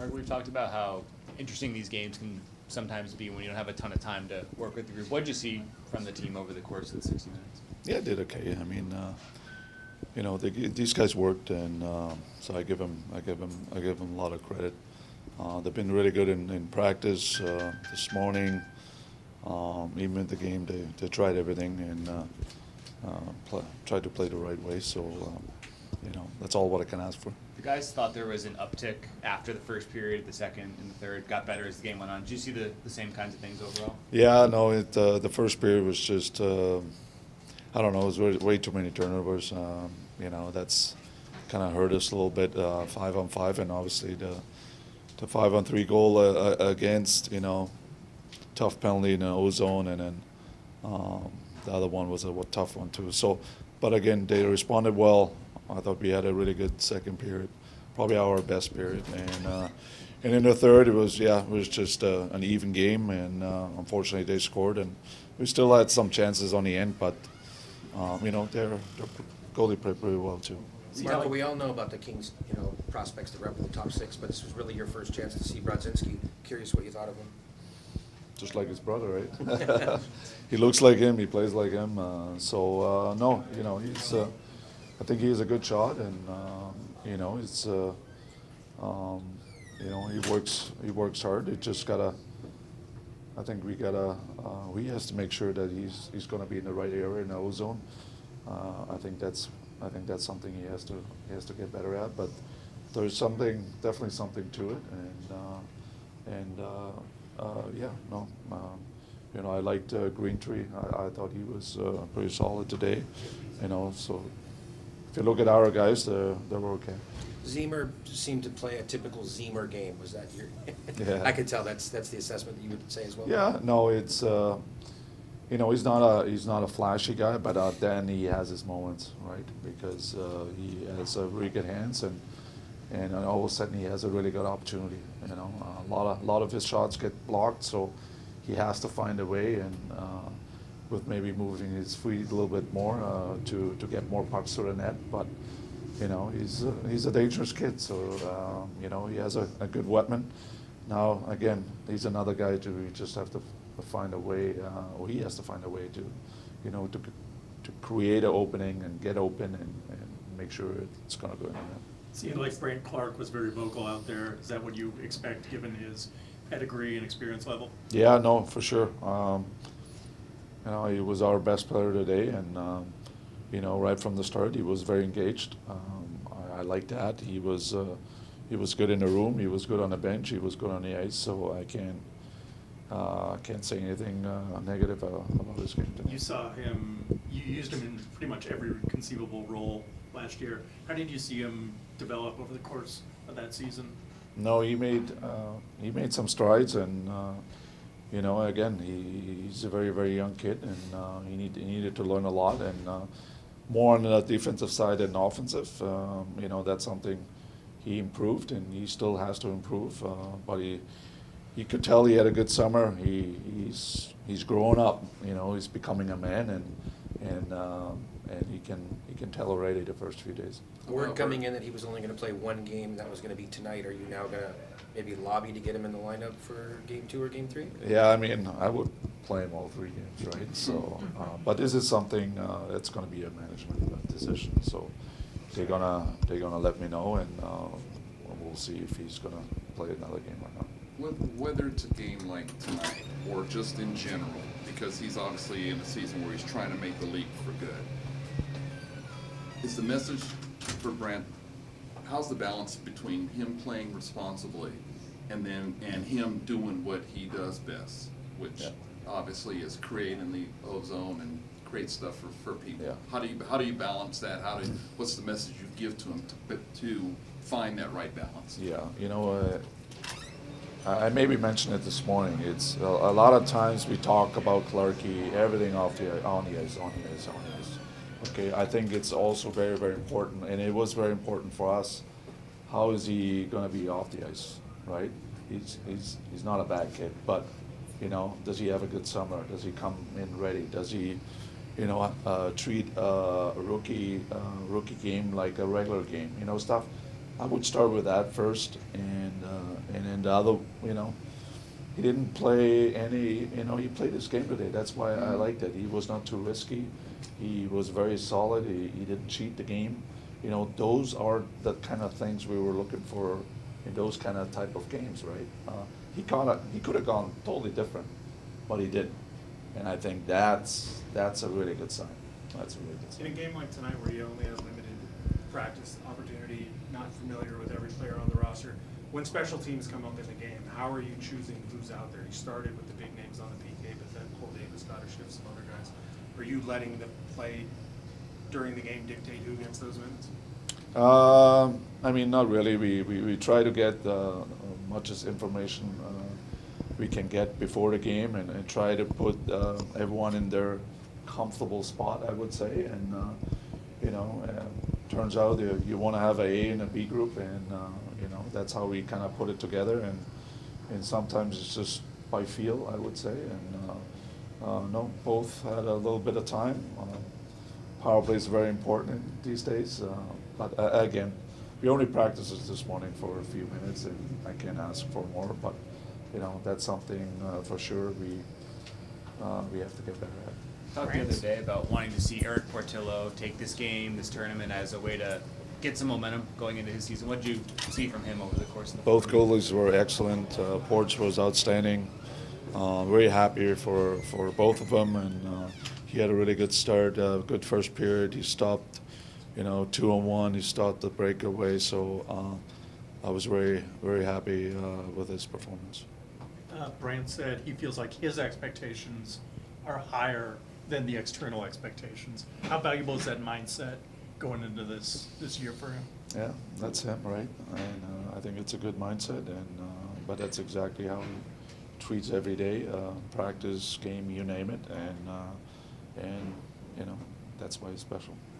Mark, we've talked about how interesting these games can sometimes be when you don't have a ton of time to work with the group. What did you see from the team over the course of the 60 minutes? Yeah, did okay. I mean, these guys worked, and so I give them a lot of credit. They've been really good in practice this morning. Even in the game, they tried everything and tried to play the right way. So, that's all what I can ask for. The guys thought there was an uptick after the first period, the second and the third got better as the game went on. Did you see the same kinds of things overall? Yeah, no, the first period was just, I don't know, it was way too many turnovers. That's kind of hurt us a little bit, 5-on-5, and obviously the 5-on-3 goal against, tough penalty in the O-zone, and then the other one was a tough one too. So, but again, they responded well. I thought we had a really good second period, probably our best period, and in the third it was just an even game, and unfortunately they scored, and we still had some chances on the end, but their goalie played pretty well too. Marco, we all know about the Kings, prospects that rep in the top six, but this was really your first chance to see Brodzinski. Curious what you thought of him. Just like his brother, right? He looks like him. He plays like him. No, he's. I think he has a good shot, and it's. He works hard. It just gotta. I think he has to make sure that he's going to be in the right area in the O-zone. I think that's something he has to get better at. But there's definitely something to it, I liked Greentree. I thought he was pretty solid today. So if you look at our guys, they were okay. Zemer seemed to play a typical Zemer game. Was that your? Yeah. I could tell that's the assessment that you would say as well. Yeah, no, it's he's not a flashy guy, but then he has his moments, right? Because he has really good hands, and all of a sudden he has a really good opportunity. A lot of his shots get blocked, so he has to find a way, and with maybe moving his feet a little bit more to get more pucks to the net, but. He's a dangerous kid, so he has a good weapon. Now again, he's another guy we just have to find a way, or he has to find a way to create an opening and get open and make sure it's going to go in there. Seemed like Brant Clarke was very vocal out there. Is that what you expect given his pedigree and experience level? Yeah, no, for sure. He was our best player today, and right from the start, he was very engaged. I like that. He was good in the room. He was good on the bench. He was good on the ice. So I can't say anything negative about his game today. You saw him. You used him in pretty much every conceivable role last year. How did you see him develop over the course of that season? No, he made some strides, and again, he's a very, very young kid, and he needed to learn a lot, and more on the defensive side than offensive. That's something he improved, and he still has to improve. But you could tell he had a good summer. He's growing up. He's becoming a man, and he can tell already the first few days. Word coming in that he was only going to play one game. That was going to be tonight. Are you now going to maybe lobby to get him in the lineup for Game 2 or Game 3? Yeah, I mean, I would play him all 3 games, right? So, but this is something that's going to be a management decision. So they're gonna let me know, and we'll see if he's going to play another game or not. Whether it's a game like tonight or just in general, because he's obviously in a season where he's trying to make the league for good. Is the message for Brant, how's the balance between him playing responsibly and him doing what he does best, which obviously is creating the O-zone and create stuff for people? Yeah. How do you balance that? What's the message you give to him to find that right balance? Yeah, I maybe mentioned it this morning. It's a lot of times we talk about Clarke, everything on the ice. Okay, I think it's also very, very important, and it was very important for us. How is he going to be off the ice, right? He's not a bad kid, but does he have a good summer? Does he come in ready? Does he, treat a rookie game like a regular game? Stuff. I would start with that first, and And the other, he didn't play any, he played his game today. That's why I liked it. He was not too risky. He was very solid. He didn't cheat the game. Those are the kind of things we were looking for in those kind of type of games, right? He could have gone totally different, but he didn't. And I think that's a really good sign. That's a really good sign. In a game like tonight where you only have limited practice opportunity, not familiar with every player on the roster, when special teams come up in the game, how are you choosing who's out there? You started with the big names on the PK, but then Cole Davis got to shift some other guys. Are you letting the play during the game dictate who gets those minutes? Not really. We try to get much as information we can get before the game and try to put everyone in their comfortable spot, I would say. And, turns out you want to have an A and a B group, and, that's how we kind of put it together. And sometimes it's just by feel, I would say. And, no, both had a little bit of time. Power play is very important these days. But again, we only practiced this morning for a few minutes, and I can't ask for more. But that's something for sure we have to get better at. Talked the other day about wanting to see Eric Portillo take this game, this tournament, as a way to get some momentum going into his season. What did you see from him over the course of the Both goalies were excellent. Porch was outstanding. Very happy for both of them, and he had a really good start, good first period. He stopped, 2-on-1. He stopped the breakaway, so I was very, very happy with his performance. Brant said he feels like his expectations are higher than the external expectations. How valuable is that mindset going into this year for him? Yeah, that's him, right? And I think it's a good mindset, and but that's exactly how he treats every day, practice, game, you name it, and that's why he's special.